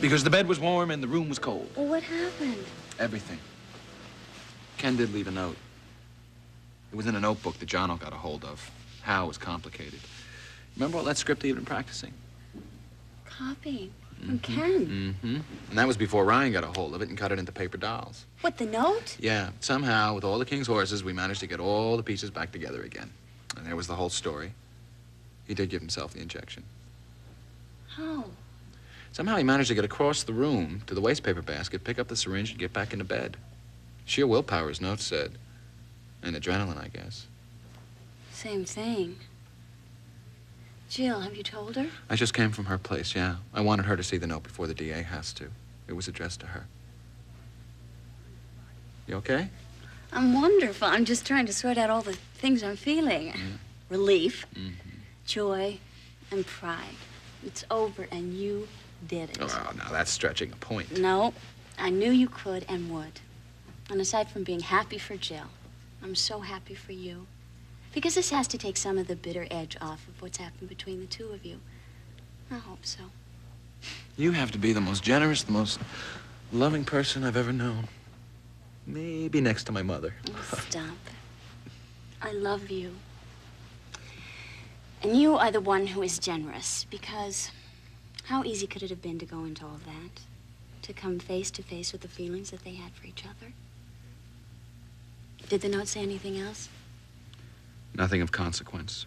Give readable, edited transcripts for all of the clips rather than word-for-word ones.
Because the bed was warm and the room was cold. Well, what happened? Everything. Ken did leave a note. It was in a notebook that Jono got a hold of. How was complicated. Remember all that script he'd been practicing? Copying? From Ken? Mm-hmm. And that was before Ryan got a hold of it and cut it into paper dolls. What, the note? Yeah. Somehow, with all the king's horses, we managed to get all the pieces back together again. And there was the whole story. He did give himself the injection. How? Somehow he managed to get across the room to the wastepaper basket, pick up the syringe, and get back into bed. Sheer willpower, his note said. And adrenaline, I guess. Same thing. Jill, have you told her? I just came from her place, yeah. I wanted her to see the note before the DA has to. It was addressed to her. You okay? I'm wonderful. I'm just trying to sort out all the things I'm feeling. Yeah. Relief, joy, and pride. It's over, and you did it. Oh, now that's stretching a point. No, I knew you could and would. And aside from being happy for Jill, I'm so happy for you. Because this has to take some of the bitter edge off of what's happened between the two of you. I hope so. You have to be the most generous, the most loving person I've ever known. Maybe next to my mother. Oh, stop. I love you. And you are the one who is generous, because how easy could it have been to go into all that? To come face to face with the feelings that they had for each other? Did the note say anything else? Nothing of consequence.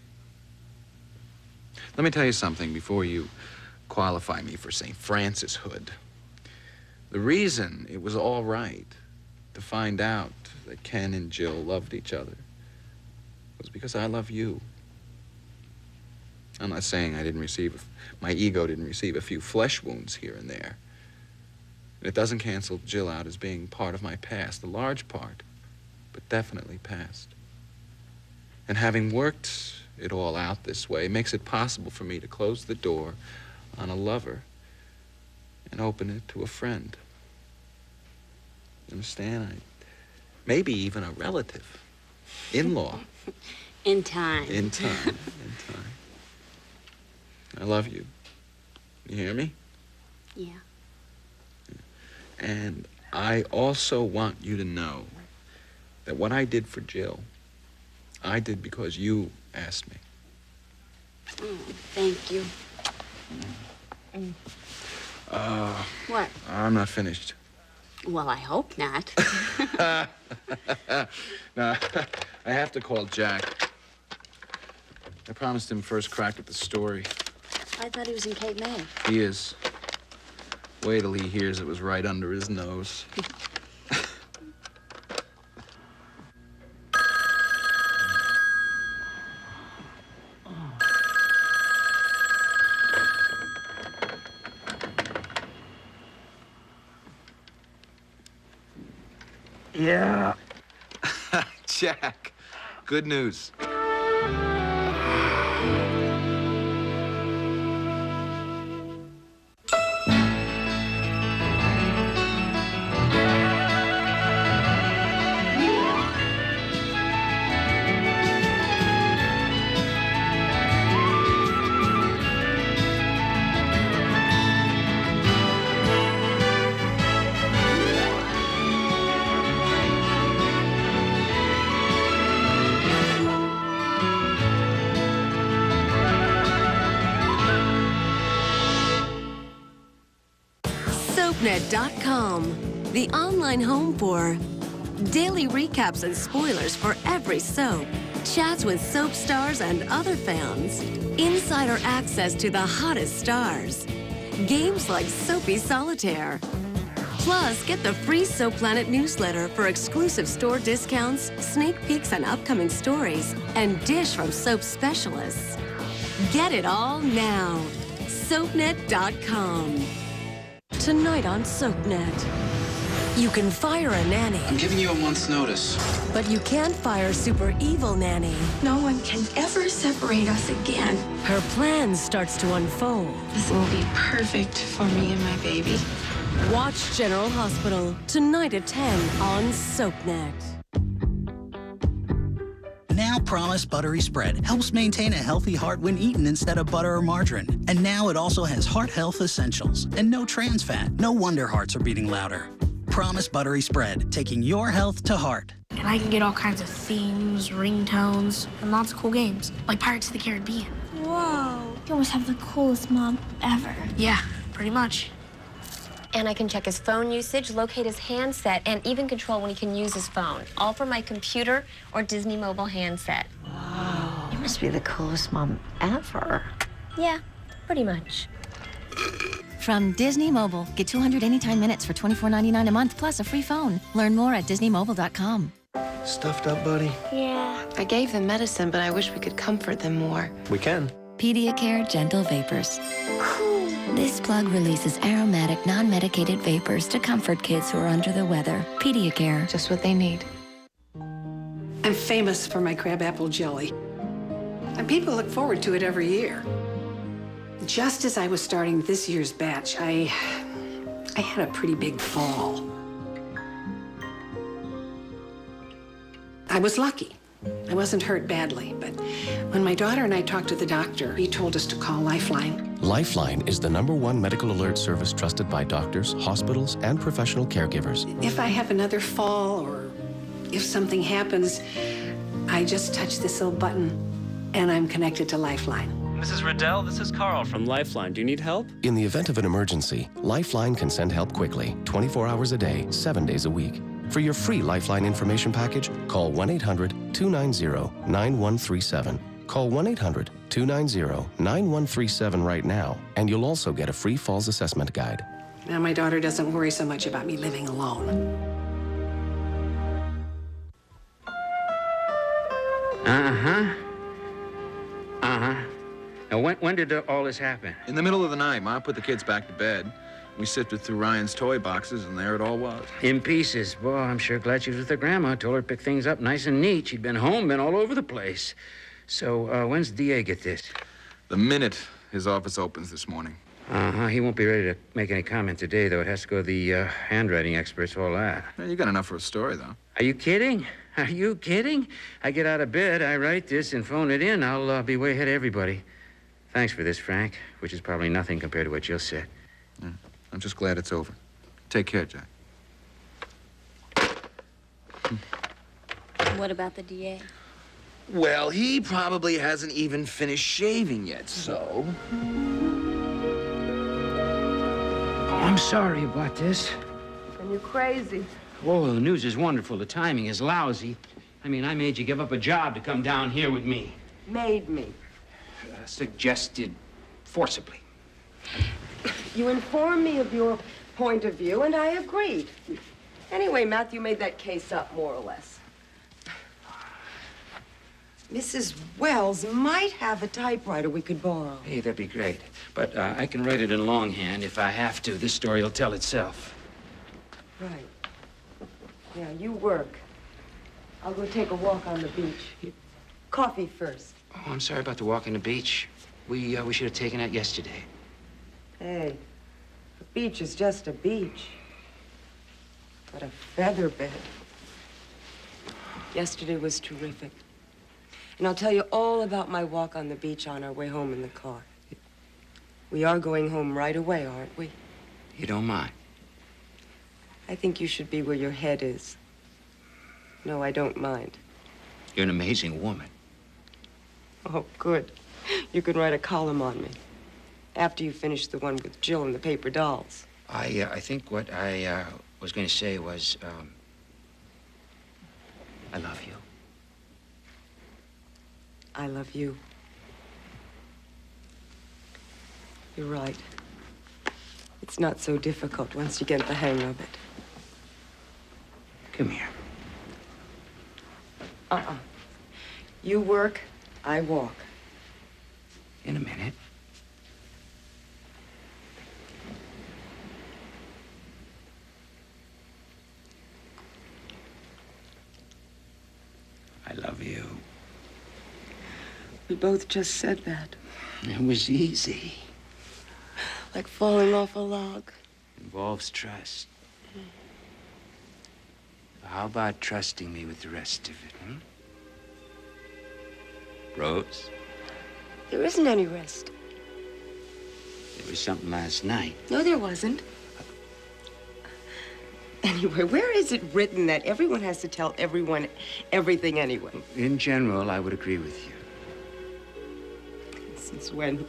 Let me tell you something before you qualify me for St. Francis hood. The reason it was all right to find out that Ken and Jill loved each other was because I love you. I'm not saying my ego didn't receive a few flesh wounds here and there. And it doesn't cancel Jill out as being part of my past, a large part, but definitely past. And having worked it all out this way makes it possible for me to close the door on a lover and open it to a friend. You understand? Maybe even a relative, in-law. In time. In time. I love you. You hear me? Yeah. And I also want you to know that what I did for Jill, I did because you asked me. Oh, thank you. What? I'm not finished. Well, I hope not. No, I have to call Jack. I promised him first crack at the story. I thought he was in Cape May. He is. Wait till he hears it was right under his nose. Yeah. Jack, good news. SoapNet.com, the online home for daily recaps and spoilers for every soap, chats with soap stars and other fans, insider access to the hottest stars, games like Soapy Solitaire. Plus, get the free Soap Planet newsletter for exclusive store discounts, sneak peeks and upcoming stories, and dish from soap specialists. Get it all now. SoapNet.com. Tonight on SoapNet. You can fire a nanny. I'm giving you a month's notice. But you can't fire super evil nanny. No one can ever separate us again. Her plan starts to unfold. This will be perfect for me and my baby. Watch General Hospital tonight at 10 on SoapNet. Now Promise Buttery Spread helps maintain a healthy heart when eaten instead of butter or margarine. And now it also has heart health essentials and no trans fat. No wonder hearts are beating louder. Promise Buttery Spread, taking your health to heart. And I can get all kinds of themes, ringtones, and lots of cool games, like Pirates of the Caribbean. Whoa. You always have the coolest mom ever. Yeah, pretty much. And I can check his phone usage, locate his handset, and even control when he can use his phone. All from my computer or Disney mobile handset. Wow. You must be the coolest mom ever. Yeah, pretty much. From Disney Mobile, get 200 anytime minutes for $24.99 a month plus a free phone. Learn more at disneymobile.com. Stuffed up, buddy? Yeah. I gave them medicine, but I wish we could comfort them more. We can. Pediacare Gentle Vapors. This plug releases aromatic, non-medicated vapors to comfort kids who are under the weather. Pediacare. Just what they need. I'm famous for my crabapple jelly, and people look forward to it every year. Just as I was starting this year's batch, I had a pretty big fall. I was lucky. I wasn't hurt badly, but when my daughter and I talked to the doctor, he told us to call Lifeline. Lifeline is the #1 medical alert service trusted by doctors, hospitals, and professional caregivers. If I have another fall or if something happens, I just touch this little button and I'm connected to Lifeline. Mrs. Riddell, this is Carl from Lifeline. Do you need help? In the event of an emergency, Lifeline can send help quickly, 24 hours a day, 7 days a week. For your free Lifeline information package, call 1-800-290-9137. Call 1-800-290-9137 right now, and you'll also get a free falls assessment guide. Now my daughter doesn't worry so much about me living alone. Now, when did all this happen? In the middle of the night, Ma put the kids back to bed. We sifted through Ryan's toy boxes, and there it all was. In pieces. Boy, I'm sure glad she was with her grandma. Told her to pick things up nice and neat. She'd been home, been all over the place. So, when's the DA get this? The minute his office opens this morning. He won't be ready to make any comment today, though. It has to go to the handwriting experts, all that. Well, you got enough for a story, though. Are you kidding? Are you kidding? I get out of bed, I write this, and phone it in. I'll be way ahead of everybody. Thanks for this, Frank, which is probably nothing compared to what Jill said. Yeah. I'm just glad it's over. Take care, Jack. What about the DA? Well, he probably hasn't even finished shaving yet, so... I'm sorry about this. And you're crazy. Oh, the news is wonderful. The timing is lousy. I mean, I made you give up a job to come down here with me. Made me. Suggested forcibly. You informed me of your point of view, and I agreed. Anyway, Matthew made that case up, more or less. Mrs. Wells might have a typewriter we could borrow. Hey, that'd be great. But I can write it in longhand if I have to. This story will tell itself. Right. Yeah, you work. I'll go take a walk on the beach. Coffee first. Oh, I'm sorry about the walk on the beach. We should have taken that yesterday. Hey, a beach is just a beach. But a feather bed. Yesterday was terrific. And I'll tell you all about my walk on the beach on our way home in the car. We are going home right away, aren't we? You don't mind? I think you should be where your head is. No, I don't mind. You're an amazing woman. Oh, good. You can write a column on me. After you finish the one with Jill and the paper dolls. I think what I was going to say was, I love you. I love you. You're right. It's not so difficult once you get the hang of it. Come here. You work, I walk. In a minute. I love you. We both just said that. It was easy. Like falling off a log. Involves trust. How about trusting me with the rest of it, hmm? Rose, There isn't any rest. there was something last night. No, there wasn't. Anyway, where is it written that everyone has to tell everyone everything anyway? In general, I would agree with you. Since when?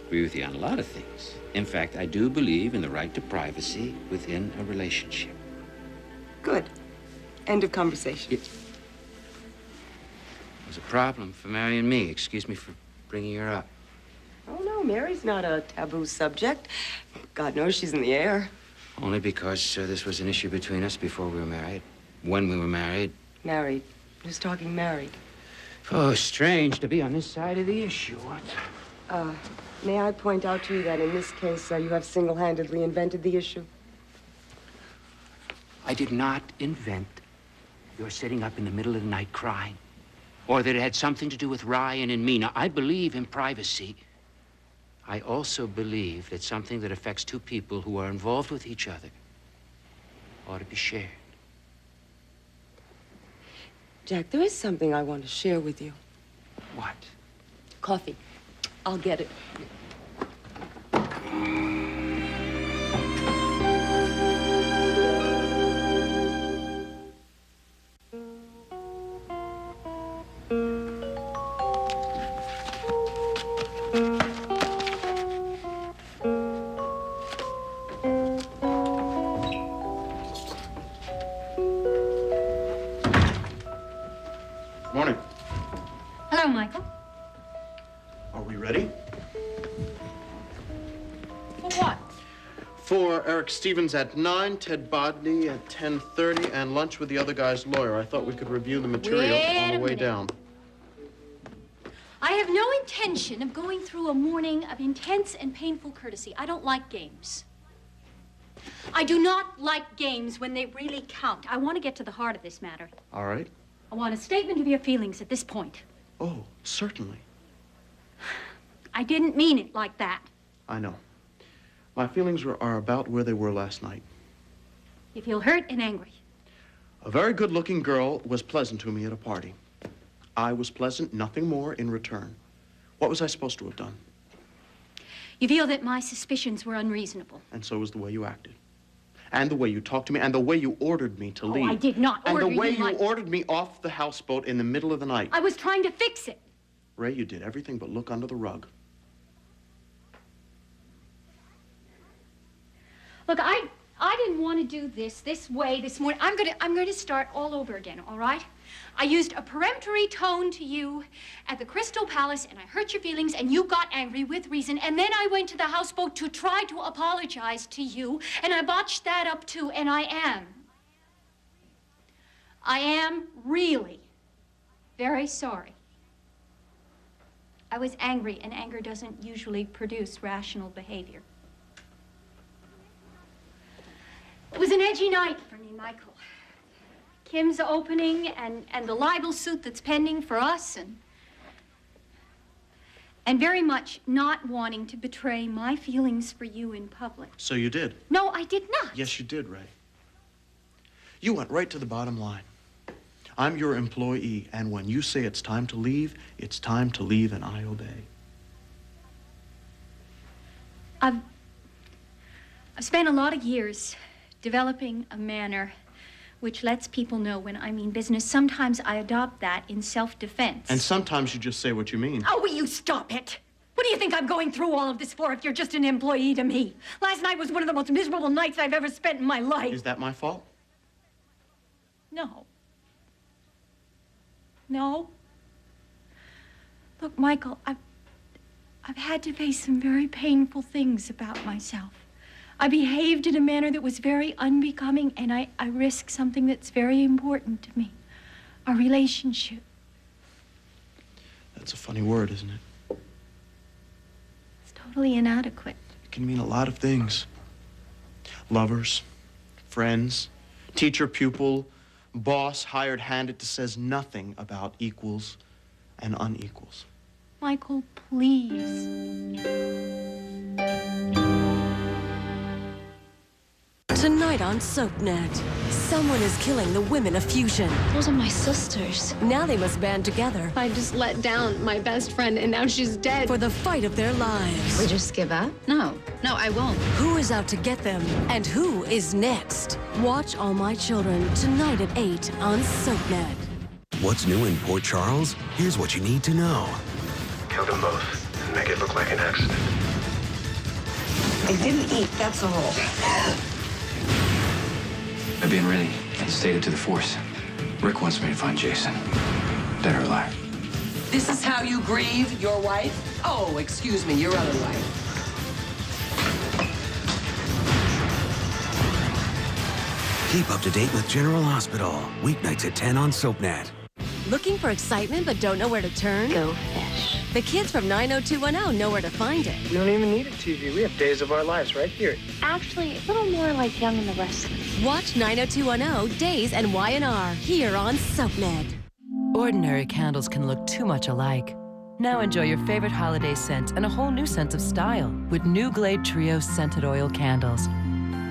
Agree with you on a lot of things. In fact, I do believe in the right to privacy within a relationship. Good. End of conversation. It was a problem for Mary and me. Excuse me for bringing her up. Oh, no, Mary's not a taboo subject. God knows she's in the air. Only because this was an issue between us before we were married. When we were married. Married. Who's talking married? Oh, strange to be on this side of the issue. What? May I point out to you that in this case, you have single-handedly invented the issue? I did not invent your sitting up in the middle of the night crying. Or that it had something to do with Ryan and me. Now, I believe in privacy. I also believe that something that affects two people who are involved with each other ought to be shared. Jack, there is something I want to share with you. What? Coffee. I'll get it. Morning. Hello, Michael. Are we ready? For what? For Eric Stevens at 9, Ted Bodney at 10:30, and lunch with the other guy's lawyer. I thought we could review the material on the way down. I have no intention of going through a morning of intense and painful courtesy. I don't like games. I do not like games when they really count. I want to get to the heart of this matter. All right. I want a statement of your feelings at this point. Oh, certainly. I didn't mean it like that. I know. My feelings are about where they were last night. You feel hurt and angry. A very good-looking girl was pleasant to me at a party. I was pleasant, nothing more in return. What was I supposed to have done? You feel that my suspicions were unreasonable. And so was the way you acted. And the way you talked to me, and the way you ordered me to leave. Oh, I did not order you. And the way you Mike. ordered me off the houseboat in the middle of the night. I was trying to fix it. Ray, you did everything but look under the rug. Look, I didn't want to do this way this morning. I'm going to start all over again, all right? I used a peremptory tone to you at the Crystal Palace, and I hurt your feelings, and you got angry with reason. And then I went to the houseboat to try to apologize to you, and I botched that up too, and I am really very sorry. I was angry, and anger doesn't usually produce rational behavior. It was an edgy night for me, Michael. Kim's opening and the libel suit that's pending for us and very much not wanting to betray my feelings for you in public. So you did? No, I did not. Yes, you did, Ray. You went right to the bottom line. I'm your employee, and when you say it's time to leave, it's time to leave, and I obey. I've spent a lot of years developing a manner which lets people know when I mean business. Sometimes I adopt that in self-defense. And sometimes you just say what you mean. Oh, will you stop it? What do you think I'm going through all of this for if you're just an employee to me? Last night was one of the most miserable nights I've ever spent in my life. Is that my fault? No. No. Look, Michael, I've had to face some very painful things about myself. I behaved in a manner that was very unbecoming, and I risked something that's very important to me, our relationship. That's a funny word, isn't it? It's totally inadequate. It can mean a lot of things. Lovers, friends, teacher, pupil, boss, hired hand. It says nothing about equals and unequals. Michael, please. Tonight on SoapNet, someone is killing the women of Fusion. Those are my sisters. Now they must band together I just let down my best friend and now she's dead. for the fight of their lives. We just give up? No, I won't. Who is out to get them, and who is next? Watch All My Children tonight at 8 on SoapNet. What's new in Port Charles? Here's what you need to know. Killed them both and make it look like an accident. I didn't eat, that's all. I've been really stated to the force. Rick wants me to find Jason, dead or alive. This is how you grieve your wife? Oh, excuse me, your other wife. Keep up to date with General Hospital. Weeknights at 10 on SoapNet. Looking for excitement but don't know where to turn? Go fish. The kids from 90210 know where to find it. You don't even need a TV. We have Days of Our Lives right here. Actually, a little more like Young and the Restless. Watch 90210 Days and Y&R here on SoapNet. Ordinary candles can look too much alike. Now enjoy your favorite holiday scents and a whole new sense of style with new Glade Trio scented oil candles.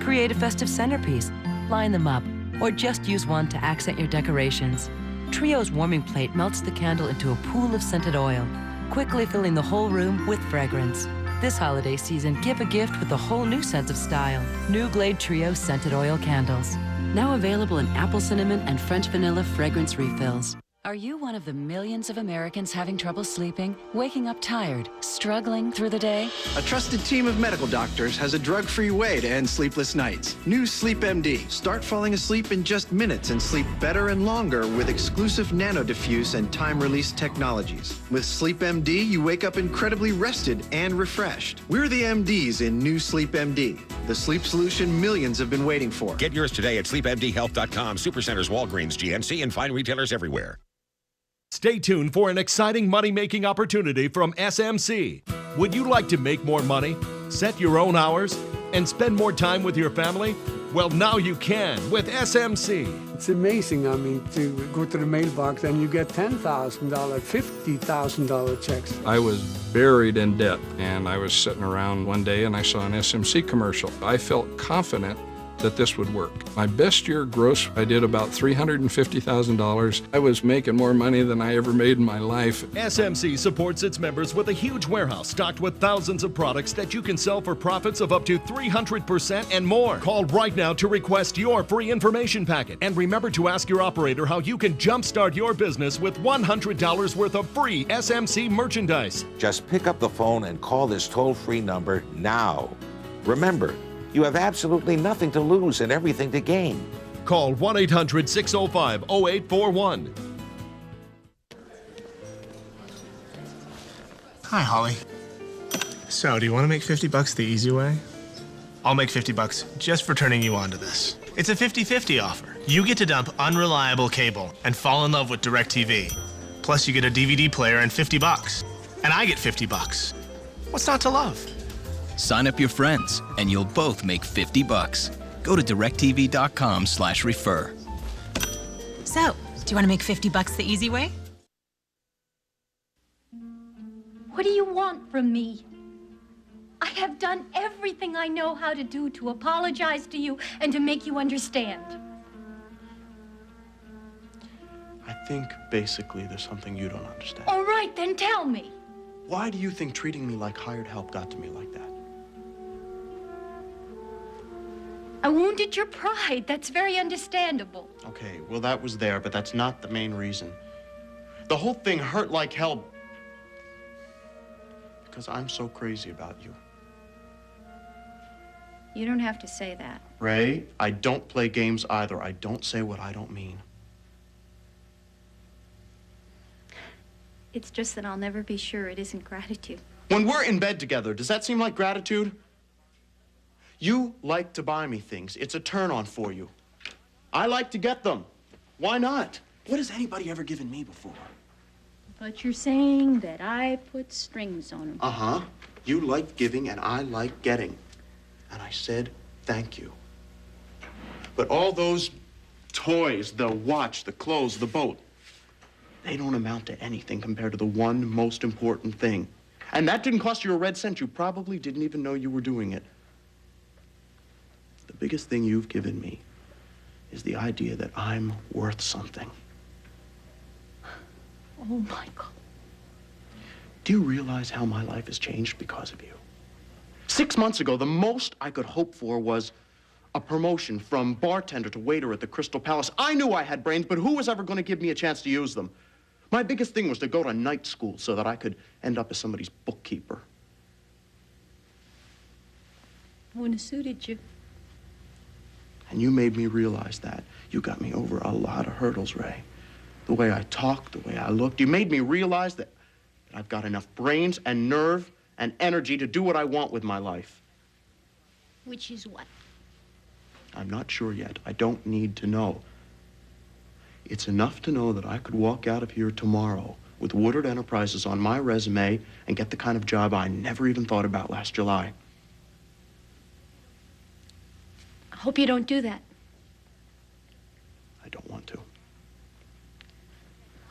Create a festive centerpiece, line them up, or just use one to accent your decorations. Trio's warming plate melts the candle into a pool of scented oil, quickly filling the whole room with fragrance. This holiday season, give a gift with a whole new sense of style. New Glade Trio scented oil candles. Now available in apple cinnamon and French vanilla fragrance refills. Are you one of the millions of Americans having trouble sleeping, waking up tired, struggling through the day? A trusted team of medical doctors has a drug-free way to end sleepless nights. New Sleep MD. Start falling asleep in just minutes and sleep better and longer with exclusive nano-diffuse and time-release technologies. With Sleep MD, you wake up incredibly rested and refreshed. We're the MDs in New Sleep MD, the sleep solution millions have been waiting for. Get yours today at sleepmdhealth.com, Supercenters, Walgreens, GNC, and fine retailers everywhere. Stay tuned for an exciting money-making opportunity from SMC. Would you like to make more money, set your own hours, and spend more time with your family? Well, now you can with SMC. It's amazing, to go to the mailbox and you get $10,000, $50,000 checks. I was buried in debt, and I was sitting around one day and I saw an SMC commercial. I felt confident that this would work. My best year gross, I did about $350,000. I was making more money than I ever made in my life. SMC supports its members with a huge warehouse stocked with thousands of products that you can sell for profits of up to 300% and more. Call right now to request your free information packet. And remember to ask your operator how you can jumpstart your business with $100 worth of free SMC merchandise. Just pick up the phone and call this toll-free number now. Remember, you have absolutely nothing to lose and everything to gain. Call 1-800-605-0841. Hi, Holly. So, do you want to make $50 the easy way? I'll make $50 just for turning you on to this. It's a 50-50 offer. You get to dump unreliable cable and fall in love with DirecTV. Plus, you get a DVD player and $50. And I get $50. What's not to love? Sign up your friends, and you'll both make $50. Go to directtv.com/refer. So, do you want to make $50 the easy way? What do you want from me? I have done everything I know how to do to apologize to you and to make you understand. I think basically there's something you don't understand. All right, then tell me. Why do you think treating me like hired help got to me like that? I wounded your pride. That's very understandable. Okay, well, that was there, but that's not the main reason. The whole thing hurt like hell because I'm so crazy about you. You don't have to say that. Ray, I don't play games either. I don't say what I don't mean. It's just that I'll never be sure it isn't gratitude. When we're in bed together, does that seem like gratitude? You like to buy me things. It's a turn-on for you. I like to get them. Why not? What has anybody ever given me before? But you're saying that I put strings on them. Uh-huh. You like giving and I like getting. And I said, thank you. But all those toys, the watch, the clothes, the boat, they don't amount to anything compared to the one most important thing. And that didn't cost you a red cent. You probably didn't even know you were doing it. the biggest thing you've given me is the idea that I'm worth something. Oh, Michael. Do you realize how my life has changed because of you? 6 months ago, the most I could hope for was a promotion from bartender to waiter at the Crystal Palace. I knew I had brains, but who was ever going to give me a chance to use them? My biggest thing was to go to night school so that I could end up as somebody's bookkeeper. Wouldn't have suited you. And you made me realize that. You got me over a lot of hurdles, Ray. The way I talked, the way I looked. You made me realize that I've got enough brains and nerve and energy to do what I want with my life. Which is what? I'm not sure yet. I don't need to know. It's enough to know that I could walk out of here tomorrow with Woodard Enterprises on my resume and get the kind of job I never even thought about last July. I hope you don't do that. I don't want to.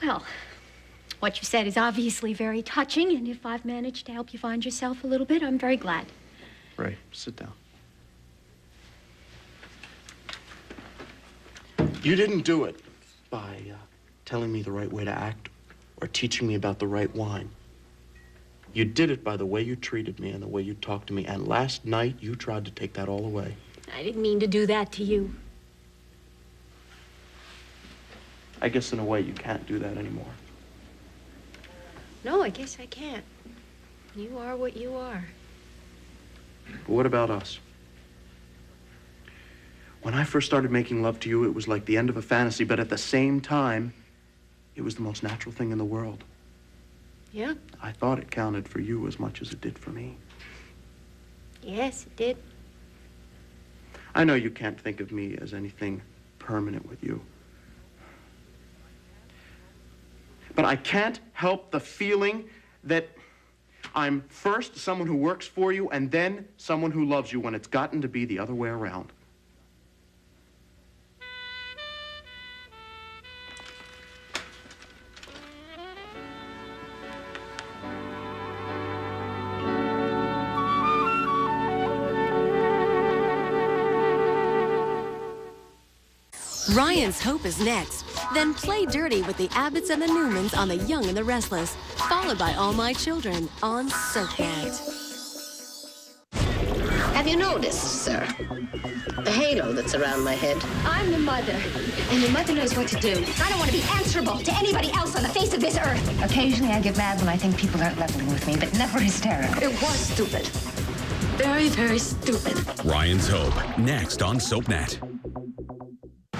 Well, what you said is obviously very touching, and if I've managed to help you find yourself a little bit, I'm very glad. Ray, sit down. You didn't do it by telling me the right way to act or teaching me about the right wine. You did it by the way you treated me and the way you talked to me, and last night you tried to take that all away. I didn't mean to do that to you. I guess in a way you can't do that anymore. No, I guess I can't. You are what you are. But what about us? When I first started making love to you, it was like the end of a fantasy, but at the same time, it was the most natural thing in the world. Yeah? I thought it counted for you as much as it did for me. Yes, it did. I know you can't think of me as anything permanent with you. But I can't help the feeling that I'm first someone who works for you and then someone who loves you when it's gotten to be the other way around. Ryan's Hope is next. Then Play Dirty with the Abbotts and the Newmans on The Young and the Restless, followed by All My Children on SoapNet. Have you noticed, sir, the halo that's around my head? I'm the mother, and your mother knows what to do. I don't want to be answerable to anybody else on the face of this earth. Occasionally I get mad when I think people aren't leveling with me, but never hysterical. It was stupid. Very, very stupid. Ryan's Hope, next on SoapNet.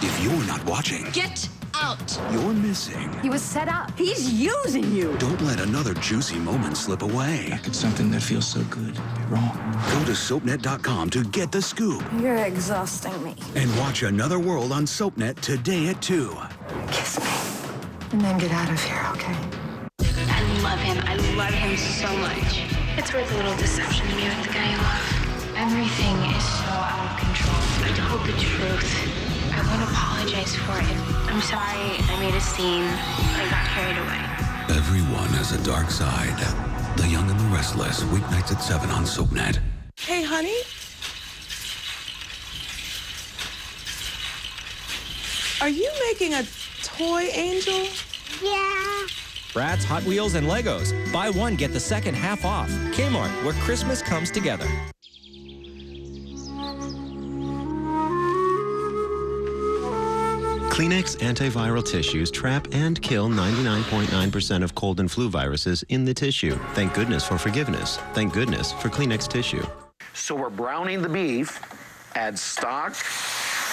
If you're not watching, Get out. you're missing. He was set up. He's using you. Don't let another juicy moment slip away. Back at something that feels so good. Be wrong. Go to SoapNet.com to get the scoop You're exhausting me. and watch Another World on SoapNet today at 2. Kiss me. And then get out of here, okay? I love him. I love him so much. It's worth a little deception to be with the guy you love. Everything is so out of control. I told the truth. I want to apologize for it. I'm sorry I made a scene. I got carried away. Everyone has a dark side. The Young and the Restless, weeknights at 7 on SoapNet. Hey, honey. Are you making a toy angel? Yeah. Bratz, Hot Wheels, and Legos. Buy one, get the second half off. Kmart, where Christmas comes together. Kleenex antiviral tissues trap and kill 99.9% of cold and flu viruses in the tissue. Thank goodness for forgiveness. Thank goodness for Kleenex tissue. So we're browning the beef, add stock,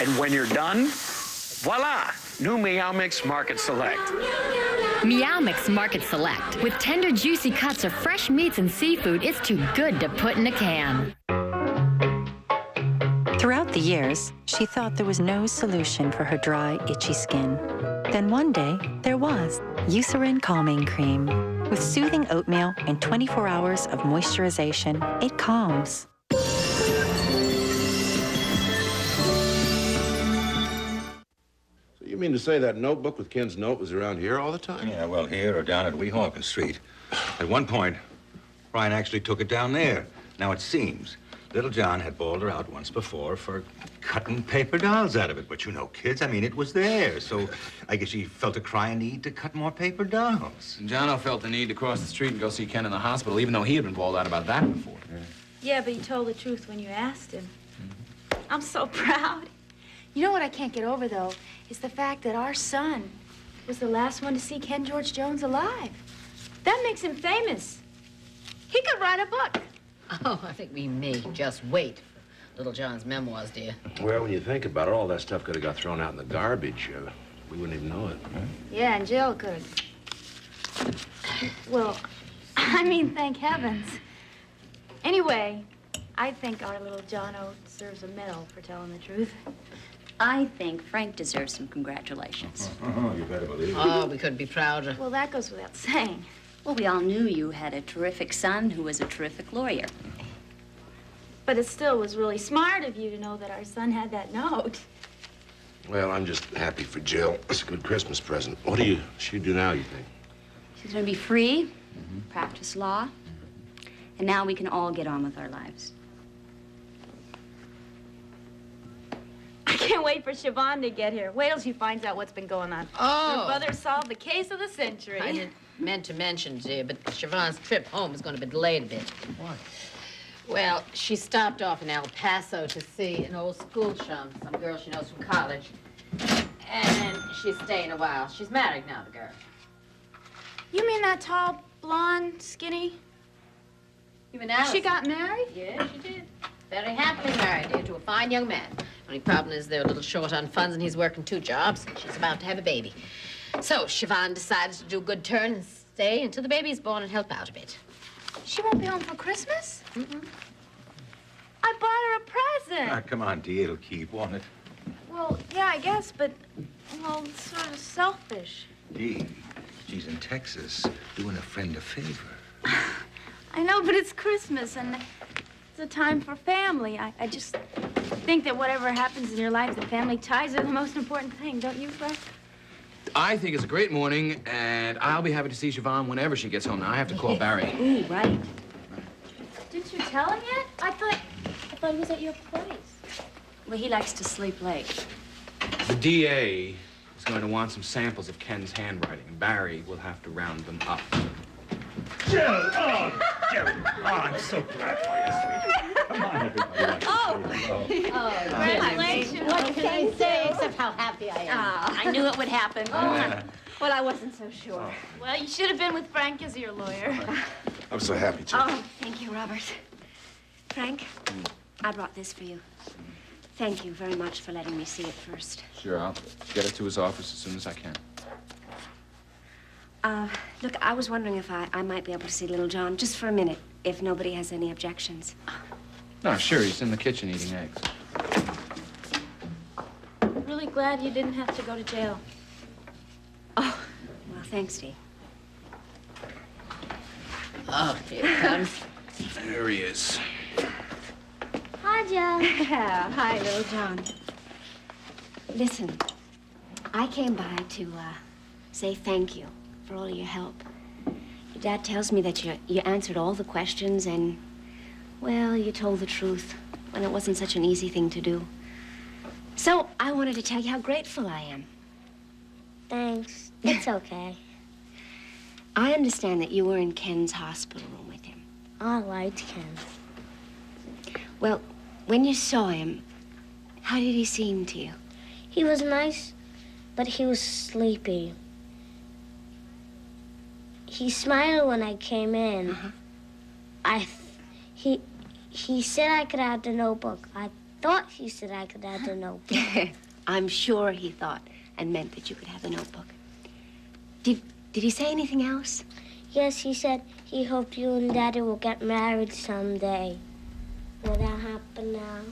and when you're done, voila! New Meow Mix Market Select. Meow Mix Market Select. With tender, juicy cuts of fresh meats and seafood, it's too good to put in a can. Throughout the years, she thought there was no solution for her dry, itchy skin. Then one day, there was. Eucerin Calming Cream. With soothing oatmeal and 24 hours of moisturization, it calms. So you mean to say that notebook with Ken's note was around here all the time? Yeah, well, here or down at Weehawken Street. At one point, Brian actually took it down there. Now, it seems Little John had bawled her out once before for cutting paper dolls out of it. But you know, kids, I mean, it was there. So I guess she felt a crying need to cut more paper dolls. And Jono felt the need to cross the street and go see Ken in the hospital, even though he had been bawled out about that before. Yeah, but he told the truth when you asked him. I'm so proud. You know what I can't get over, though, is the fact that our son was the last one to see Ken George Jones alive. That makes him famous. He could write a book. Oh, I think we may just wait for Little John's memoirs, dear. Well, when you think about it, all that stuff could have got thrown out in the garbage. We wouldn't even know it. Yeah, and Jill could. Well, I mean, thank heavens. Anyway, I think our little Jono deserves a medal for telling the truth. I think Frank deserves some congratulations. You better believe it. Oh, we couldn't be prouder. Well, that goes without saying. Well, we all knew you had a terrific son who was a terrific lawyer. But it still was really smart of you to know that our son had that note. Well, I'm just happy for Jill. It's a good Christmas present. What do she do now, you think? She's going to be free, practice law, and now we can all get on with our lives. I can't wait for Siobhan to get here. Wait till she finds out what's been going on. Oh. Her brother solved the case of the century. I didn't meant to mention, dear, but Siobhan's trip home is going to be delayed a bit. Why? Well, she stopped off in El Paso to see an old school chum, some girl she knows from college. And she's staying a while. She's married now, the girl. You mean that tall, blonde, skinny? You mean Alice? She got married? Yeah, she did. Very happily married, dear, to a fine young man. Only problem is they're a little short on funds and he's working 2 jobs. She's about to have a baby. So Siobhan decided to do a good turn and stay until the baby's born and help out a bit. She won't be home for Christmas? I bought her a present. Ah, come on, Dee, it'll keep, won't it? Well, yeah, I guess, but, well, it's sort of selfish. Dee, she's in Texas doing a friend a favor. I know, but it's Christmas, and it's a time for family. I just think that whatever happens in your life, the family ties are the most important thing, don't you, Frank? I think it's a great morning, and I'll be happy to see Siobhan whenever she gets home. Now, I have to call Barry. Ooh, right. Didn't you tell him yet? I thought he was at your place. Well, he likes to sleep late. The DA is going to want some samples of Ken's handwriting, and Barry will have to round them up. Jill! Oh, Jill! Oh, I'm so glad for you, sweetie. Come on, everybody. Congratulations. What can I say except how happy I am? I knew it would happen. Well, I wasn't so sure. Well, you should have been with Frank as your lawyer. I'm so happy, Jill. Oh, thank you, Robert. Frank, I brought this for you. Thank you very much for letting me see it first. Sure, I'll get it to his office as soon as I can. Look, I was wondering if I might be able to see Little John just for a minute, if nobody has any objections. No, sure, he's in the kitchen eating eggs. Really glad you didn't have to go to jail. Oh, well, thanks, Steve. Oh, here it comes. There he is. Hi, Joe. Yeah, hi, Little John. Listen, I came by to say thank you for all your help. Your dad tells me that you answered all the questions and, well, you told the truth when it wasn't such an easy thing to do. So I wanted to tell you how grateful I am. Thanks. It's okay. I understand that you were in Ken's hospital room with him. I liked Ken. Well, when you saw him, how did he seem to you? He was nice, but he was sleepy. He smiled when I came in. He said I could have the notebook. I thought he said I could have the notebook. I'm sure he thought and meant that you could have the notebook. Did he say anything else? Yes, he said he hoped you and Daddy will get married someday. Will that happen now?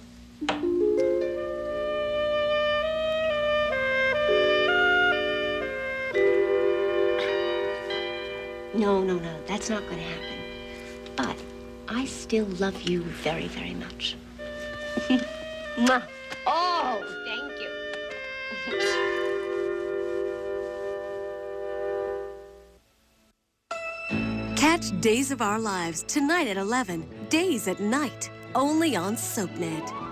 No, that's not going to happen. But I still love you very, very much. Mwah. Oh, thank you. Catch Days of Our Lives tonight at 11, Days at Night only on SoapNet.